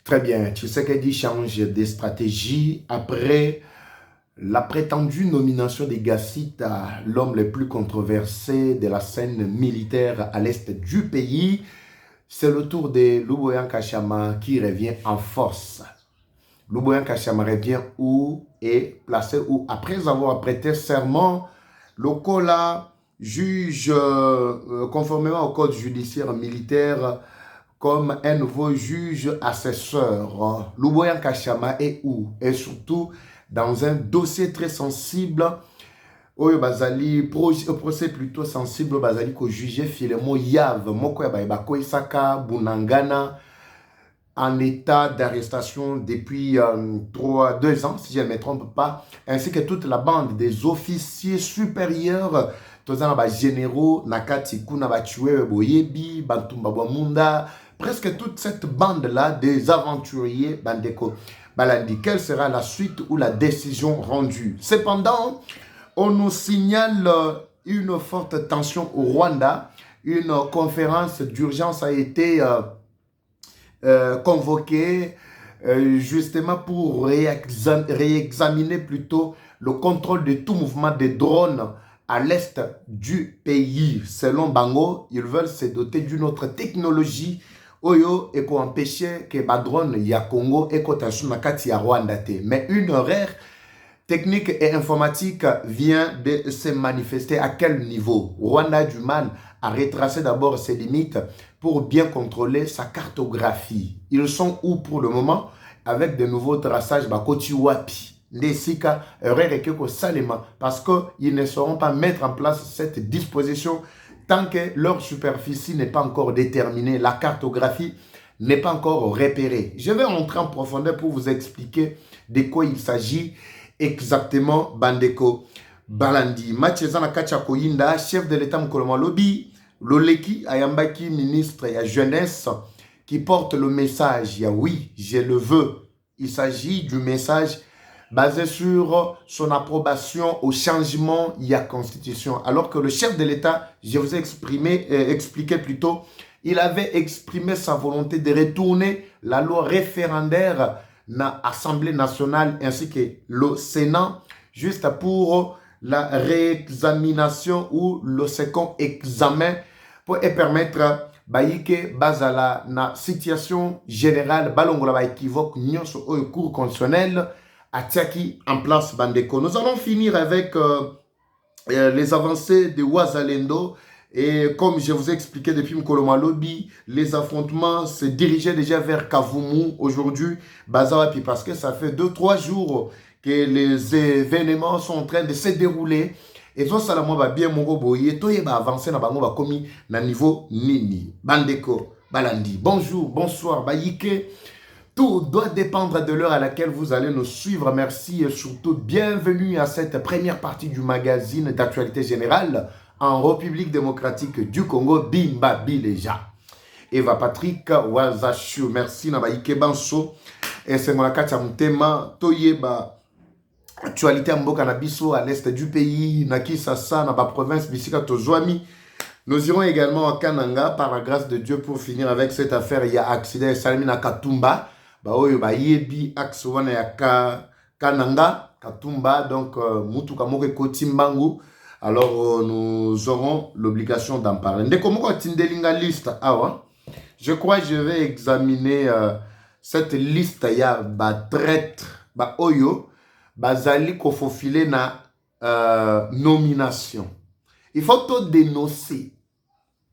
Très bien. Tu sais qu'elle dit change des stratégies après la prétendue nomination des Gassite à l'homme le plus controversé de la scène militaire à l'est du pays. C'est le tour de Louboyan Kachama qui revient en force. Louboyan Kachama revient où et placé où après avoir prêté serment, le Kola juge conformément au code judiciaire militaire comme un nouveau juge assesseur. Louboyan Kachama est où? Et surtout dans un dossier très sensible, Oyo bazali procès plutôt sensible bazali ko juger Filemon Yav moko ya ba Isaka Bunangana en état d'arrestation depuis 2 ans, si je ne me trompe pas, ainsi que toute la bande des officiers supérieurs, tozana ba généraux, Nakati Kuna Bachuwe Boyebi, Bantumba Bwamunda, presque toute cette bande-là des aventuriers Bandeko Balandi. Quelle sera la suite ou la décision rendue? Cependant, on nous signale une forte tension au Rwanda. Une conférence d'urgence a été convoqué justement pour réexaminer plutôt le contrôle de tout mouvement de drones à l'est du pays. Selon Bango, ils veulent se doter d'une autre technologie oyo et pour empêcher que les drones ya Congo et Nakati ya Rwanda. Mais une erreur technique et informatique vient de se manifester. À quel niveau? Rwanda a du mal à retracer d'abord ses limites pour bien contrôler sa cartographie. Ils sont où pour le moment? Avec de nouveaux traçages Bakoti Wapi, Nesika, Rereke Salema, parce qu'ils ne sauront pas mettre en place cette disposition tant que leur superficie n'est pas encore déterminée, la cartographie n'est pas encore repérée. Je vais entrer en profondeur pour vous expliquer de quoi il s'agit exactement. Bandeko Balandi Machezana Kacha Koyinda, chef de l'État Mkoloma Lobi Loleki Ayambaki, ministre et jeunesse, qui porte le message, ya oui, je le veux. Il s'agit du message basé sur son approbation au changement de la Constitution. Alors que le chef de l'État, je vous ai expliqué plus tôt, il avait exprimé sa volonté de retourner la loi référendaire na Assemblée nationale ainsi que le Sénat, juste pour la réexamination ou le second examen pour permettre Baïke Bazala na situation générale balongola ba équivoque nyonso au cours constitutionnel atiaki en place Bandeko. Nous allons finir avec les avancées de Ouazalendo. Et comme je vous ai expliqué depuis Mkoloma Lobby, les affrontements se dirigeaient déjà vers Kavumu aujourd'hui, Bazawapi, parce que ça fait 2-3 jours que les événements sont en train de se dérouler. Et ça, ça va bien boye, tout va avancer na commis na niveau nini. Bandeko, Balandi. Bonjour, bonsoir, Bayike. Tout doit dépendre de l'heure à laquelle vous allez nous suivre. Merci et surtout bienvenue à cette première partie du magazine d'actualité générale en République démocratique du Congo, Bimba Bileja. Eva Patrick Wazachu, merci Nabaïke Banso. Et c'est mon akacha mutema toyeba actualité mboka na biso à l'est du pays, na Kisasa, na ba province bisika tozwami. Nous irons également à Kananga par la grâce de Dieu pour finir avec cette affaire. Il y a accident Salmi na Katumba. Ba oyo ba yebi aksuwana ya Kananga, Katumba, donc mutuka moko kotimbangu. Alors, nous aurons l'obligation d'en parler. Je crois que je vais examiner cette liste. Il y a des traîtres, des oyo, bazali kofofile na nomination. Il faut tout dénoncer.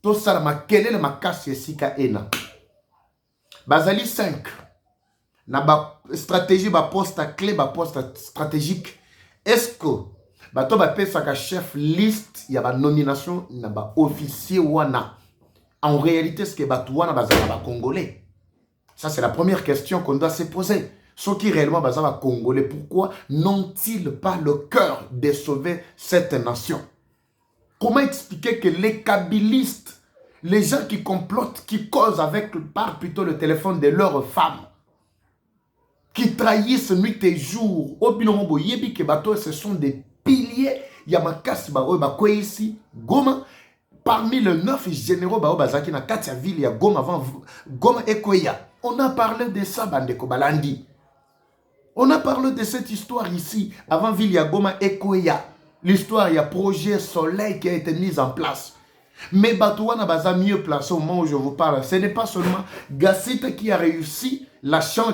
Tout ça, quelle est ma casse sika ena. Bazali 5. Na ba stratégie, ba poste clé, ba poste stratégique. Est-ce que bato ba pesaka chef liste ya ba nomination na ba officier wana? En réalité, ce que bato wana bazala ba congolais? Ça c'est la première question qu'on doit se poser. Ceux qui réellement bazala ba congolais, pourquoi n'ont-ils pas le cœur de sauver cette nation? Comment expliquer que les kabylistes, les gens qui complotent, qui causent avec par plutôt le téléphone de leurs femmes, qui trahissent nuit et jour, au binomo yebi que bato, ce sont des piliers, Yamakasi Bao Bakoisi, Goma, parmi les 9 généraux Bao Bazaki na Katia ville, ya Goma avant Goma Ekoya. On a parlé de ça, Bandeko Balandi. On a parlé de cette histoire ici, avant Ville Goma et Koya. L'histoire, il y a projet Soleil qui a été mis en place. Mais Batouana Baza mieux placé au moment où je vous parle. Ce n'est pas seulement Gassita qui a réussi,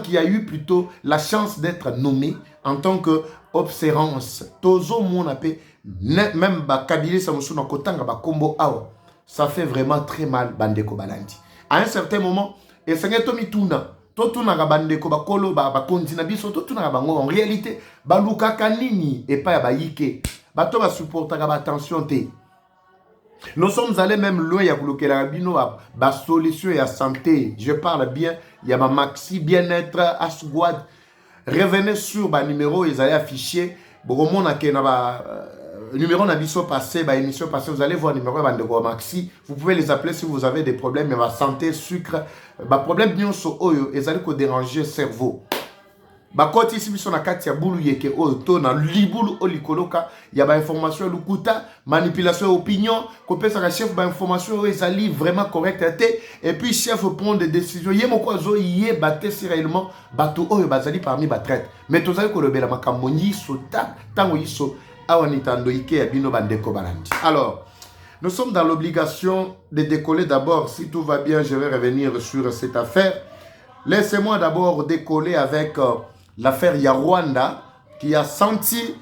qui a eu plutôt la chance d'être nommé en tant qu'observance. Tozo Monapé, même Kabili Samusuna Kotanga Bakombo Awa. Ça fait vraiment très mal, Bandeko Balandi. À un certain moment, et c'est un Tomituna. En réalité, baluka kanini et pas baïke. Bato va supporter attention te. Nous sommes allés même loin, il y a la solution et la santé. Je parle bien, il y a ma maxi bien-être, Asugwad. Revenez sur le numéro, ils allaient afficher. Numéro d'aviso passé, émission passée, vous allez voir le numéro de Maxi. Vous pouvez les appeler si vous avez des problèmes de santé, sucre. Problème bien sur eux, ils allaient déranger le cerveau. Quand ici, ils sont à Katia Boulou, il y a Liboulou, Olikoloka, il y a des informations, Lukuta, manipulation, opinion, qu'on ça chef, information, ils allaient vraiment correct. Et puis, chef prend des décisions. Il y a mon quoi, il y a battu si réellement, bateau, il y a parmi les traites. Mais tout ça, il y a des makamoni, sota, tango, iso. Alors, nous sommes dans l'obligation de décoller d'abord. Si tout va bien, je vais revenir sur cette affaire. Laissez-moi d'abord décoller avec l'affaire Yarwanda qui a senti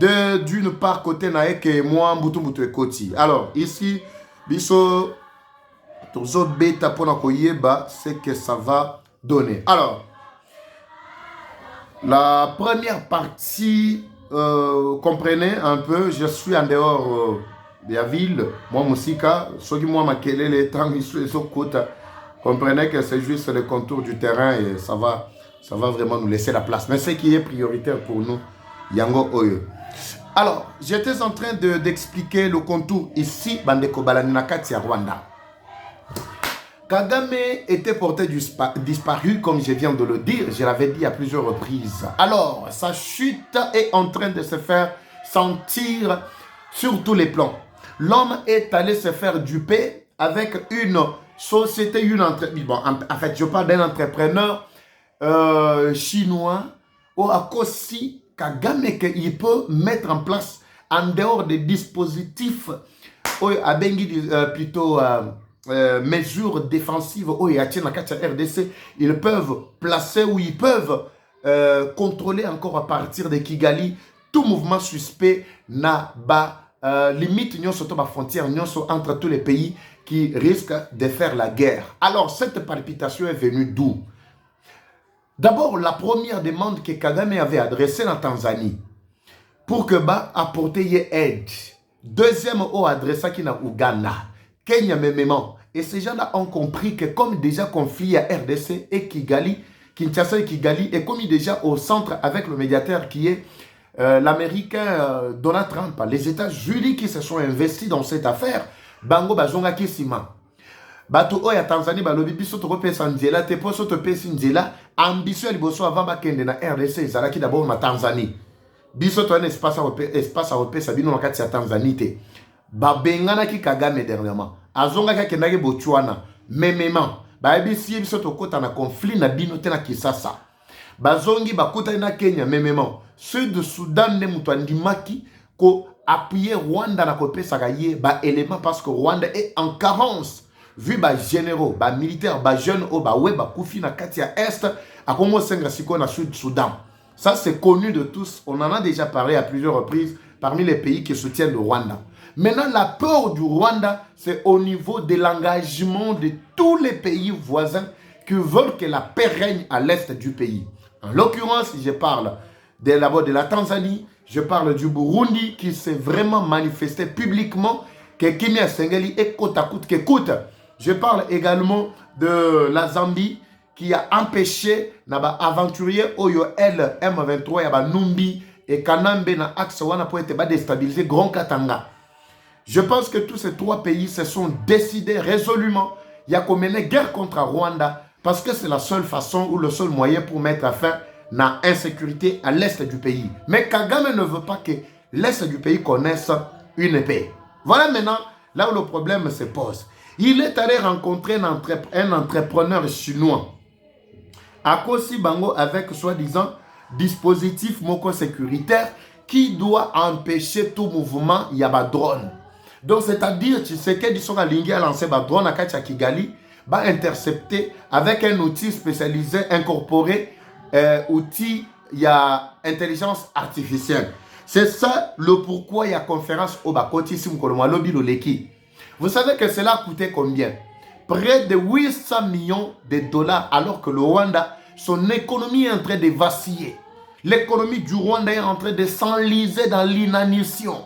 d'une part côté Naek et moi Mbutumbutu et Koti. Alors, ici, biso tozo beta pona koyeba, c'est que ça va donner. Alors, la première partie, comprenez un peu, je suis en dehors de la ville, moi Moussika, ceux qui moi makelé les temps comprenez que c'est juste le contour du terrain et ça va vraiment nous laisser la place. Mais ce qui est prioritaire pour nous, Yango Oyo. Alors, j'étais en train d'expliquer le contour ici, Bandeko Balanakati à Rwanda. Kagame était porté disparu, comme je viens de le dire, je l'avais dit à plusieurs reprises. Alors, sa chute est en train de se faire sentir sur tous les plans. L'homme est allé se faire duper avec une société, bon, en fait, je parle d'un entrepreneur chinois, ou à Kossi, Kagame, il peut mettre en place, en dehors des dispositifs, à Bengi, plutôt... mesures défensives où il y a RDC, ils peuvent placer ou ils peuvent contrôler encore à partir de Kigali tout mouvement suspect n'a limite frontière entre tous les pays qui risquent de faire la guerre. Alors cette palpitation est venue d'où? D'abord, la première demande que Kagame avait adressée en Tanzanie pour que apporter aide. Deuxième, adressé qui na Ouganda. Kenya même. Et ces gens-là ont compris que comme déjà conflit à RDC et Kigali, Kinshasa et Kigali, est commis déjà au centre avec le médiateur qui est l'américain Donald Trump. Les États-Unis qui se sont investis dans cette affaire, Bango Bazonga Kisima. Bato Oya Tanzanie, Balobi, Biso Tope Sanjela, Tepo Sotope Sinjela, ambition Liboso avant Bakende na RDC, Zalaki d'abord na Tanzanie. Biso to un espace européen, Sabino Makati à Tanzanie. Babengana ki Kagame dernièrement. Azonga ki kendaki Botswana. Memement. Baebisi biso tokota na conflit na bino te na Kisasa. Bazongi bakota na Kenya memement. Ceux de Soudan ne mutu andimaki ko appuyer Rwanda na kopesa kaye ba élément parce que Rwanda est en carence. Vu ba généraux, ba militaires, ba jeunes o ba we ba kufi na Katia Est a Congo Senga Siko na Sud-Soudan. Ça c'est connu de tous. On en a déjà parlé à plusieurs reprises parmi les pays qui soutiennent le Rwanda. Maintenant, la peur du Rwanda, c'est au niveau de l'engagement de tous les pays voisins qui veulent que la paix règne à l'est du pays. En l'occurrence, je parle d'abord de la Tanzanie, je parle du Burundi qui s'est vraiment manifesté publiquement que Kimia Sengeli est côte à côte que coûte. Je parle également de la Zambie qui a empêché naba aventurier Oyo L M23 yaba Numbi et Kanambe na axe wana pour être déstabiliser Grand Katanga. Je pense que tous ces trois pays se sont décidés résolument. Il y a qu'on mener guerre contre Rwanda parce que c'est la seule façon ou le seul moyen pour mettre fin à l'insécurité à l'est du pays. Mais Kagame ne veut pas que l'est du pays connaisse une paix. Voilà maintenant là où le problème se pose. Il est allé rencontrer un entrepreneur chinois Akosi bango avec soi-disant dispositif moko sécuritaire qui doit empêcher tout mouvement, il y a des drones. Donc, c'est-à-dire, tu sais que sont alignés à lancer des drones à Katia Kigali, va intercepter avec un outil spécialisé, incorporé, outil, il y a intelligence artificielle. C'est ça le pourquoi il y a conférence au Bakoti Simkolomalobi Loleki. Vous savez que cela a coûté combien? Près de 800 millions de dollars, alors que le Rwanda, son économie est en train de vaciller. L'économie du Rwanda est en train de s'enliser dans l'inanition.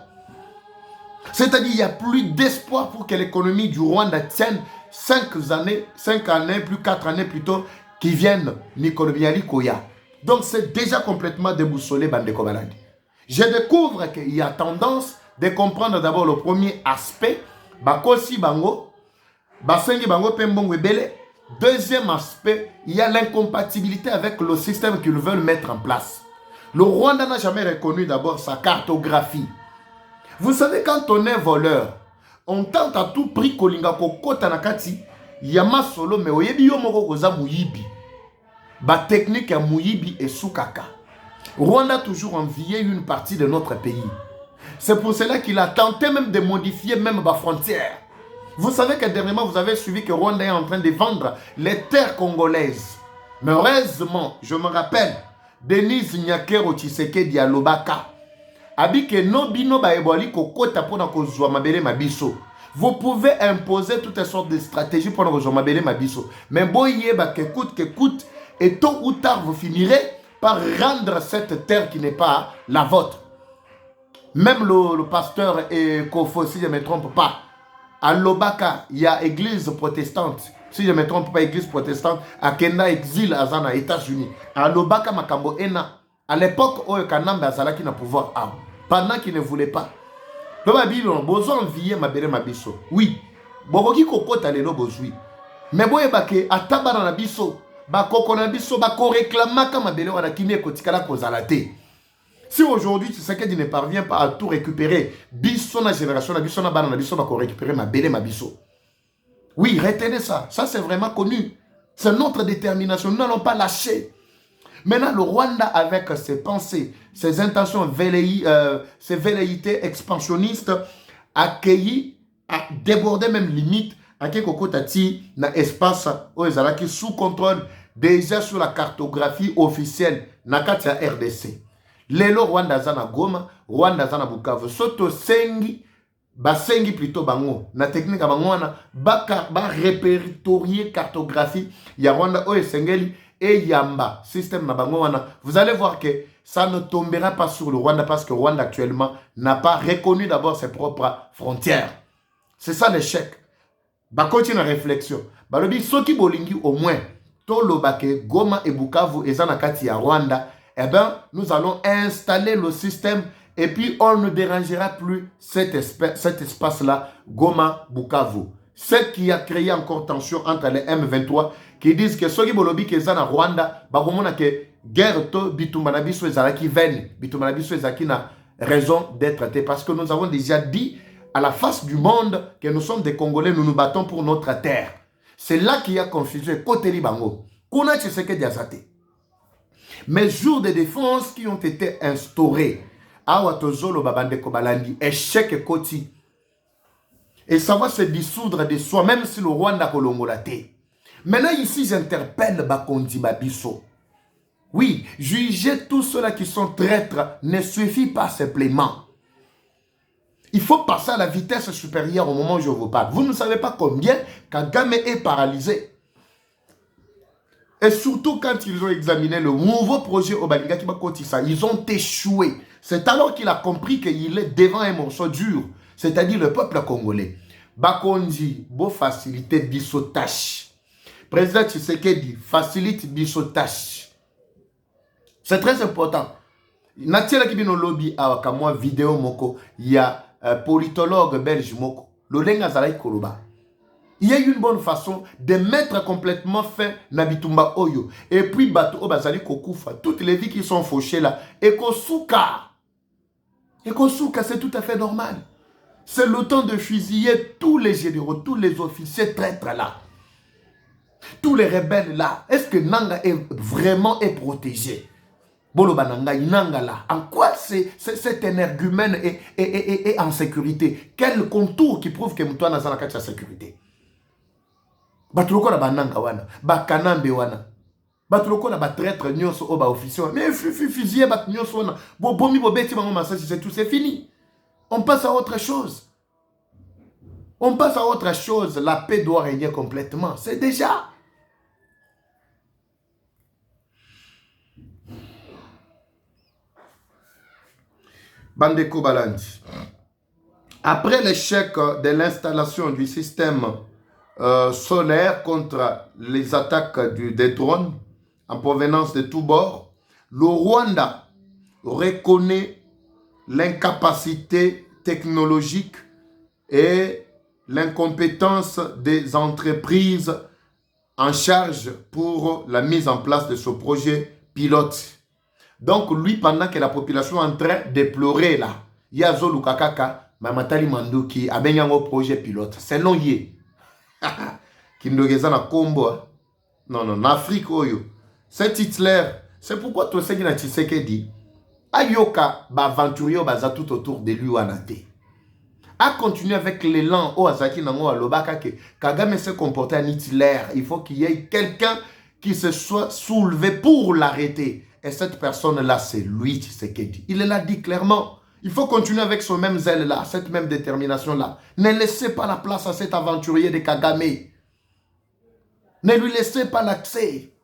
C'est-à-dire qu'il n'y a plus d'espoir pour que l'économie du Rwanda tienne 5 années, plus 4 années plutôt, qui viennent Mikolobiali Koya. Donc c'est déjà complètement déboussolé, Bande Kobalandi. Je découvre qu'il y a tendance de comprendre d'abord le premier aspect, Bakosi Bango, Basengi Bango Pembongo Ebele. Deuxième aspect, il y a l'incompatibilité avec le système qu'ils veulent mettre en place. Le Rwanda n'a jamais reconnu d'abord sa cartographie. Vous savez, quand on est voleur, on tente à tout prix kolinga kokota nakati, yama solo me oyebi yo moko koza muyibi. Ba technique ya muyibi et soukaka. Rwanda a toujours envié une partie de notre pays. C'est pour cela qu'il a tenté même de modifier même ma frontière. Vous savez que dernièrement, vous avez suivi que Rwanda est en train de vendre les terres congolaises. Mais heureusement, je me rappelle, Denise Nyakero Tshisekedi à Lobaka. Abike no bino ba eboli kokota pona kozwa mabele mabiso. Vous pouvez imposer toutes sortes de stratégies pour kozwa mabele mabiso. Mais boye ba que coûte, et tôt ou tard vous finirez par rendre cette terre qui n'est pas la vôtre. Même le pasteur Kofo, si je ne me trompe pas, à Lobaka, il y a église protestante. Si je ne me trompe pas, église protestante, à Kenda exil à Zana, États-Unis. À Lobaka, Makambo Ena, à l'époque où Kanamba Azala qui n'a pouvoir arme. Pendant qu'il ne voulait pas. Le Bible, besoin envier ma belle mabiso. Oui. Boboki kokota lelo bozui. Mais boye bake atabara na biso, ba kokona biso ba ko réclamaka ma belle wana kimi ekotikala kozalate. Si aujourd'hui tu sais que tu ne parviens pas à tout récupérer, biso na génération na biso na bana na biso ba ko récupérer ma belle mabiso. Oui, retenez ça. Ça c'est vraiment connu. C'est notre détermination. Nous n'allons pas lâcher. Maintenant, le Rwanda, avec ses pensées, ses intentions, ses velléités expansionnistes, a accueilli, a débordé même limite, à Kekokotati, dans l'espace qui sous contrôle, déjà sur la cartographie officielle, Nakatia RDC. Lelo Rwanda Zana Goma, Rwanda Zana Bukavu, Soto Sengi, Basengi plutôt Bango, na technique à Bangoana, ba répertorier cartographie, ya Rwanda Oye Sengeli, et Yamba, système Nabangoana, vous allez voir que ça ne tombera pas sur le Rwanda parce que le Rwanda actuellement n'a pas reconnu d'abord ses propres frontières. C'est ça l'échec. Bah, continue la réflexion. Bah, le dit, ceux qui bolingi au moins, Tolobake, Goma et Bukavu et Zanakati à Rwanda, eh bien, nous allons installer le système et puis on ne dérangera plus cet espace-là, Goma, Bukavu. Ce qui a créé encore tension entre les M23 qui disent que ceux qui bolobi que ça na Rwanda, bah comment que guerre to bitumanabiso ezalaki veine, bitumanabiso ezalaki na raison d'être traité parce que nous avons déjà dit à la face du monde que nous sommes des Congolais, nous nous battons pour notre terre. C'est là qu'il y a confusion côté Libango. Kuna Tshisekedi diazate. Mes jours de défense qui ont été instaurés, Awatozolo babande kobalandi, échec koti. Et ça va se dissoudre de soi, même si le Rwanda kolongolate. Maintenant, ici, j'interpelle Bakondi Babiso. Oui, juger tous ceux-là qui sont traîtres ne suffit pas simplement. Il faut passer à la vitesse supérieure au moment où je vous parle. Vous ne savez pas combien Kagame est paralysé. Et surtout quand ils ont examiné le nouveau projet Obalinga Kibakotissa, ils ont échoué. C'est alors qu'il a compris qu'il est devant un morceau dur, c'est-à-dire le peuple congolais. Bakondi, beau faciliter bisotache. Président Tshisekedi facilite bisotache. C'est très important. Natiela Kibino Lobby a kamwa vidéo moko, il y a politologue belge moko, Lolenga Zalaï Koloba. Il y a une bonne façon de mettre complètement fin na bitumba oyo. Et puis bato obazali kokufa, toutes les vies qui sont fauchées là, et kosuka. Et kosuka, c'est tout à fait normal. C'est le temps de fusiller tous les généraux, tous les officiers traîtres là. Tous les rebelles là, est-ce que Nanga est vraiment protégé? Bolo Bananga, Nanga là, en quoi cet énergumène est en sécurité? Quel contour qui prouve que Moutoua n'a pas la sécurité? Batuloko na Bananga wana, Bakanambe wana. Batuloko na traître nyonso o ba officier. Mais fusillé bat nyonso wana. Bomi bobeti bango massage, c'est tout, c'est fini. On passe à autre chose. On passe à autre chose. La paix doit régner complètement. C'est déjà. Bandeko Balandi. Après l'échec de l'installation du système solaire contre les attaques des drones en provenance de tous bords, le Rwanda reconnaît l'incapacité technologique et l'incompétence des entreprises en charge pour la mise en place de ce projet pilote. Donc lui, pendant que la population est en train de pleurer là, il y a Zolu Kakaka, Mamatali Manduki, a un projet pilote. C'est non yé. Kimdogeza na Kombo. Non, non, en Afrique, oyo. C'est Hitler. C'est pourquoi tout ce qui n'a dit, Ayoka, aventurier, baza tout autour de lui ou anate. A continuer avec l'élan au Azaki Nango Alobaka que Kagame s'est comporté en Hitler. Il faut qu'il y ait quelqu'un qui se soit soulevé pour l'arrêter. Et cette personne-là, c'est lui, Tshisekedi. Il l'a dit clairement. Il faut continuer avec ce même zèle-là, cette même détermination-là. Ne laissez pas la place à cet aventurier de Kagame. Ne lui laissez pas l'accès.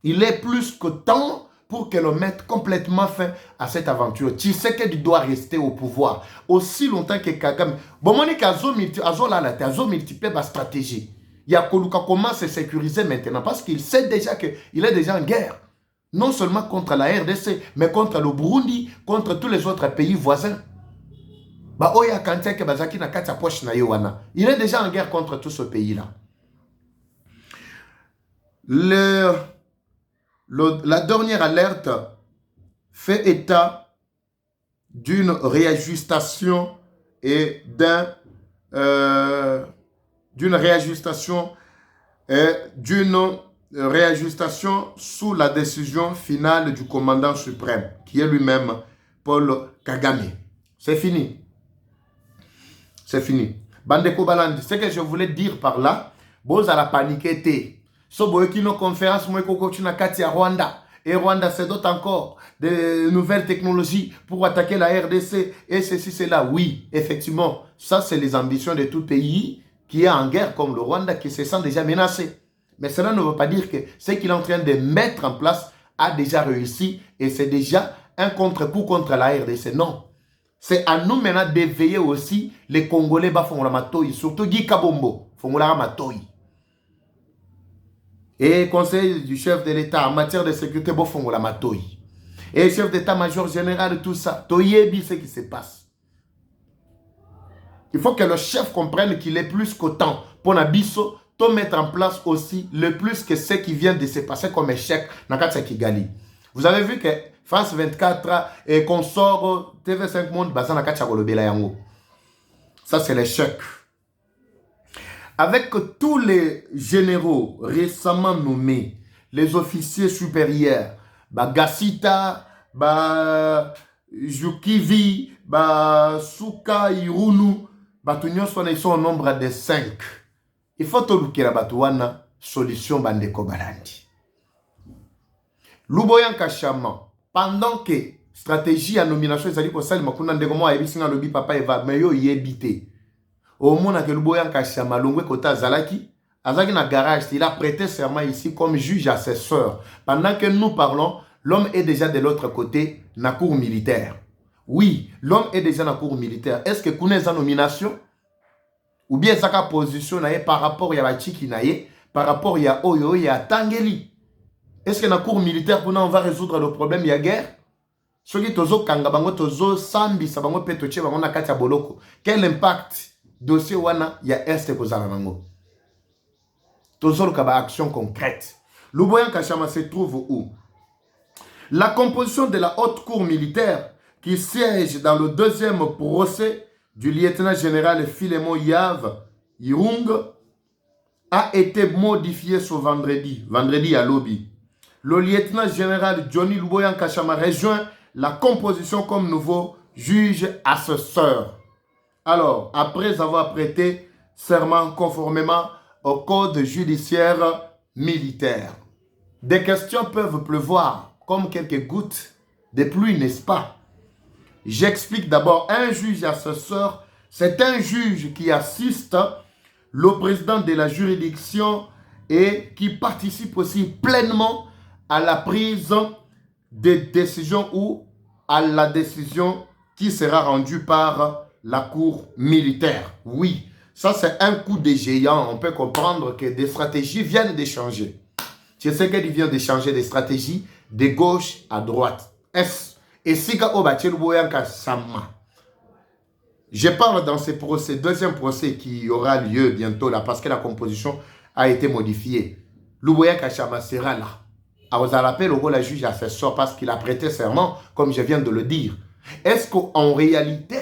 Il est plus que temps pour que l'on mette complètement fin à cette aventure. Tshisekedi doit rester au pouvoir aussi longtemps que Kagame. Bon, Monique Azo multiplie la stratégie. Yakoluka commence à se sécuriser maintenant parce qu'il sait déjà qu'il est déjà en guerre. Non seulement contre la RDC, mais contre le Burundi, contre tous les autres pays voisins. Il est déjà en guerre contre tout ce pays-là. La dernière alerte fait état d'une réajustation et d'une réajustation sous la décision finale du commandant suprême, qui est lui-même Paul Kagame. C'est fini. C'est fini. Bandeko Balandi, ce que je voulais dire par là, vous allez paniquer. So boyokino conférence moi continue à Rwanda. Et Rwanda c'est d'autres encore de nouvelles technologies pour attaquer la RDC et ceci c'est là. Oui, effectivement, ça c'est les ambitions de tout pays qui est en guerre comme le Rwanda qui se sent déjà menacé. Mais cela ne veut pas dire que ce qu'il est en train de mettre en place a déjà réussi et c'est déjà un contre-coup contre la RDC. Non. C'est à nous maintenant d'éveiller aussi les Congolais Bafongola Matoyi, surtout Guy Kabombo, Fongola Matoyi. Et conseil du chef de l'État en matière de sécurité Bafongola Matoyi. Et chef d'état-major général, tout ça. Toyebi, ce qui se passe. Il faut que le chef comprenne qu'il est plus qu'au temps pour Nabiso. De mettre en place aussi le plus que ce qui vient de se passer comme échec dans Katsa Kigali. Vous avez vu que France 24 et consort TV5 Monde, ça c'est l'échec. Avec tous les généraux récemment nommés, les officiers supérieurs, Gassita, Jukivi, Souka, Irunu, ils sont au nombre de 5. Il faut que la batouana solution bandeko balandi. Luboyan Kachama, pendant que stratégie à nomination ezali ko sali makuna ndeko mo ayebisinga lobi papa eva meyo yebité. Au mona que Luboyan Kachama longwe kota zalaki, azaki na garage, il a prêté serment ici comme juge assesseur. Pendant que nous parlons, l'homme est déjà de l'autre côté na cour militaire. Oui, l'homme est déjà na cour militaire. Est-ce que connaît sa nomination? Ou bien sa position par rapport à Bachiki naye, par rapport à Oyo et à Tangeli. Est-ce que dans la cour militaire, on va résoudre le problème de la guerre? Ce qui tozo kanga bango tozo sambi sa bango petoche bango na katia boloko. Quel impact dossier wana ya este kozala nango? Tozo kaba action concrète. Luboyan Kachama se trouve où? La composition de la haute cour militaire qui siège dans le deuxième procès du lieutenant-général Filemon Yav Irung a été modifié ce vendredi à lobby. Le lieutenant général Johnny Luboya Nkashama rejoint la composition comme nouveau juge assesseur. Alors, après avoir prêté serment conformément au code judiciaire militaire, des questions peuvent pleuvoir comme quelques gouttes de pluie, n'est-ce pas? J'explique d'abord. Un juge assesseur, c'est un juge qui assiste le président de la juridiction et qui participe aussi pleinement à la prise des décisions ou à la décision qui sera rendue par la cour militaire. Oui, ça c'est un coup de géant. On peut comprendre que des stratégies viennent de changer. Tu sais qu'elles viennent de changer des stratégies de gauche à droite. Je parle dans ce procès, deuxième procès qui aura lieu bientôt là, parce que la composition a été modifiée. Luboya Nkashama sera là. À vous rappeler, la juge a fait ça parce qu'il a prêté serment, comme je viens de le dire. Est-ce qu'en réalité,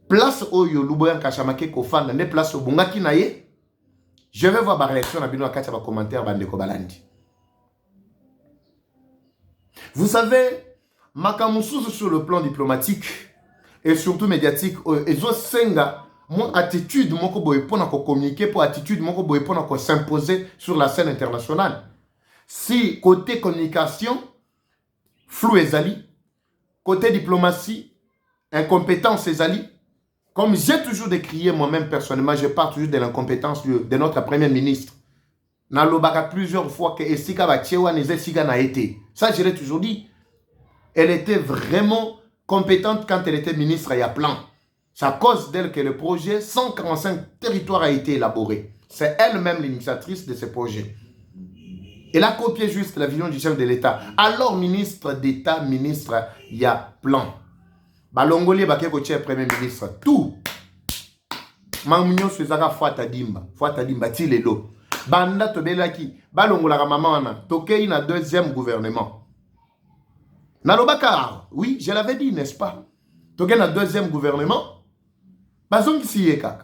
place où Luboya Nkashama qui kofanda ne place au Bungaki naye? Je vais voir la réaction à Bino Akacha commentaire Bandeko Balandi. Vous savez, Makamusu sur le plan diplomatique et surtout médiatique, ils ont senga mon attitude, mon koboy pour communiquer, pour attitude, mon koboy pour s'imposer sur la scène internationale. Si côté communication, flou ezali, côté diplomatie, incompétence ezali, comme j'ai toujours décrié moi-même personnellement, je parle toujours de l'incompétence de notre premier ministre. Nalobaka plusieurs fois que Esika Bachewa Nezesika n'a été. Ça, je l'ai toujours dit. Elle était vraiment compétente quand elle était ministre à Yaplan. C'est à cause d'elle que le projet 145 territoires a été élaboré. C'est elle-même l'initiatrice de ce projet. Elle a copié juste la vision du chef de l'État. Alors, ministre d'État, ministre Yaplan. Balongoli Bakeko Tché, premier ministre. Tout. Mamignon Suzaga Fouatadimba, Tilelo. Banda Tobelaki. Balongola Mamana. Tokei na deuxième gouvernement. Nalobaka, oui, je l'avais dit, n'est-ce pas? Tokei na deuxième gouvernement. Bazong Siyekak.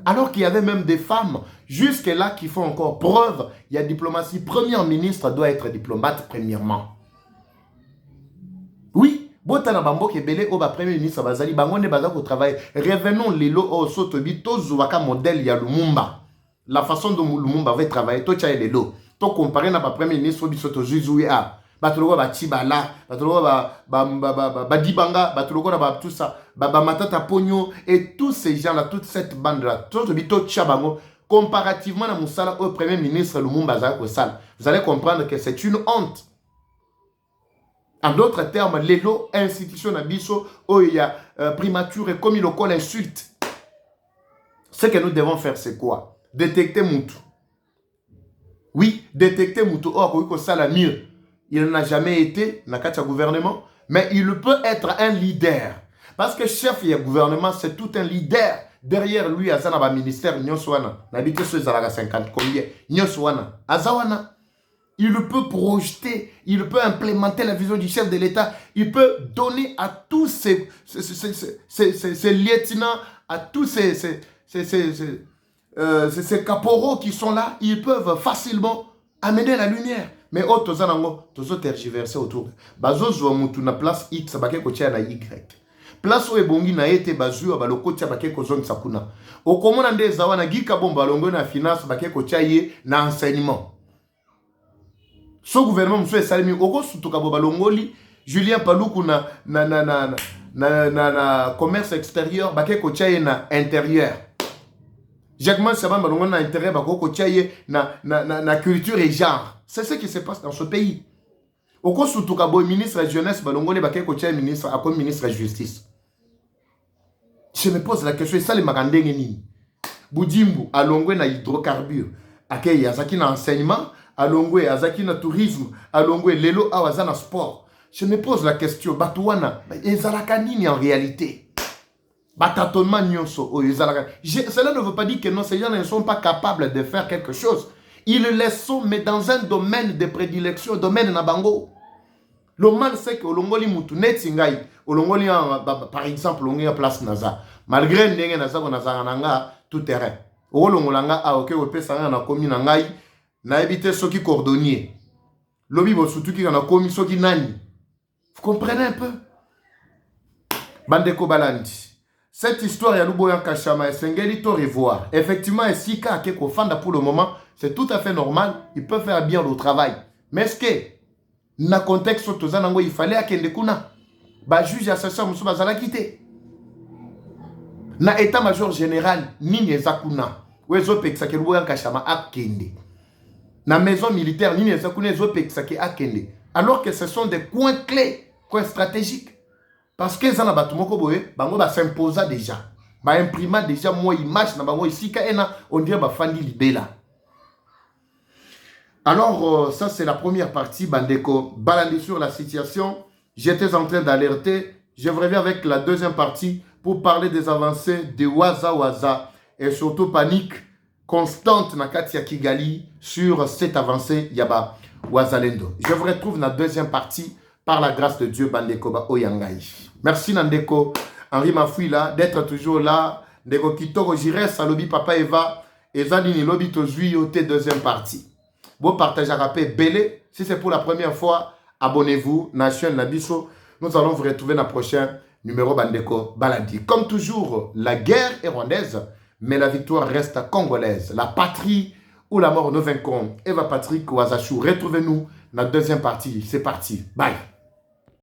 Alors qu'il y avait même des femmes, jusque-là, qui font encore preuve. Il y a diplomatie. Premier ministre doit être diplomate, premièrement. Oui, Botana Bambo Kebele, Oba Premier ministre Bazali, Bangonde Bazak au travail. Revenons Lelo au Sotobi, Tozuwaka modèle ya Lumumba. La façon dont Lumumba va travailler, Tocha et Lelo. To comparé na Premier ministre Bisoto Zuzouya. Batologo ba Chibala, batologo ba Dibanga, batologo ba tout ça, ba Matata Pogno et tous ces gens-là, toute cette bande-là, tout Bito Chabango, comparativement à Moussala au Premier ministre Lumumba Zakosal, vous allez comprendre que c'est une honte. En d'autres termes, l'élo institution Abisso, où il y a primature et comme il le insulte. Ce que nous devons faire, c'est quoi? Détecter Moutou. Oui, détecter Moutou. Oh, ça la mieux. Il n'a jamais été dans le gouvernement, mais il peut être un leader. Parce que chef du gouvernement, c'est tout un leader. Derrière lui, il y a un ministère, Nyoswana. N'habite sur 50 combien? Nyoswana. Azawana. Il peut projeter, il peut implémenter la vision du chef de l'État. Il peut donner à tous ces lieutenants, à tous ces caporaux qui sont là, ils peuvent facilement amener la lumière. Mais oh, tozanango, tozo tergiversé autour. Bazo zwa mutu na place X, bake kotia na Y. Place où ebongi na ete bazu baloko tia bake kozong sakuna. Okomona nde zawana gika bomba longo na finance bake kotia ye na enseignement. Ce gouvernement monsieur salimi oko sutuka boba longoli Julien Paluku na commerce extérieur bake kotia ye na intérieur. Jacquemin Saban balongo na intérieur bako kotia ye na culture et genre. C'est ce qui se passe dans ce pays. Au cours surtout le ministre de la jeunesse, ministre comme ministre de la justice. Je me pose la question, ça les magandengeni. Boudimbu, alongwe na hydrocarbures. Akei azaki na enseignement, alongwe azaki na tourisme, alongwe lelo awazana sport. Je me pose la question, batouana, ezalaka nini en réalité? Batatonnement nyonso, ezalaka. Cela ne veut pas dire que non, ces gens ne sont pas capables de faire quelque chose. Ils le sont, mais dans un domaine de prédilection, domaine nabango. Le mal, c'est que Olongoli Moutou, Netingai, par exemple, on est en place Naza. Malgré Nenge Naza, on a tout terrain. olongolanga a ok opesanga na komi na ngai na ebite soki cordonnier lobi bo sutuki na komi soki nani. Vous comprenez un peu? Bandeko balandi. Cette histoire ya Luboya Kachama esengeli to revoir. Effectivement, Esika Akeko Fanda pour le moment, c'est tout à fait normal, il peut faire bien le travail. Mais est-ce que na contexte tozanango il fallait akende kuna ba juge assesseur musu bazala quitté. Na état-major général nini ezakuna. Wezo peksa ke Luboya Kachama akende. Na maison militaire nini ezakuna ezo peksa ke akende. Alors que ce sont des coins clés, coins stratégiques. Parce que ça n'a pas tout le monde, bango ba s'imposa déjà, ba imprima déjà moi image na bango ici kaena on dirait ba fandi libela. Alors ça c'est la première partie bandeko balandi sur la situation. J'étais en train d'alerter, je reviens avec la deuxième partie pour parler des avancées de Waza Waza et surtout panique constante na Katia Kigali sur cette avancée yaba Wazalendo. Je vous retrouve dans la deuxième partie. Par la grâce de Dieu, Bandeko ba Oyangai. Merci Nandeko, Henri Mafouila, d'être toujours là. Ndeko Kitoko Jires, Salobi Papa Eva, Ezanini Lobi Tozui, Ote, deuxième partie. Bon partage à rapper, Belé. Si c'est pour la première fois, abonnez-vous, Nation Nabiso. Nous allons vous retrouver dans le prochain numéro Bandeko Baladi. Comme toujours, la guerre est rwandaise, mais la victoire reste congolaise. La patrie ou la mort nous vaincront. Eva Patrick Ouazachou, retrouvez-nous dans la deuxième partie. C'est parti. Bye.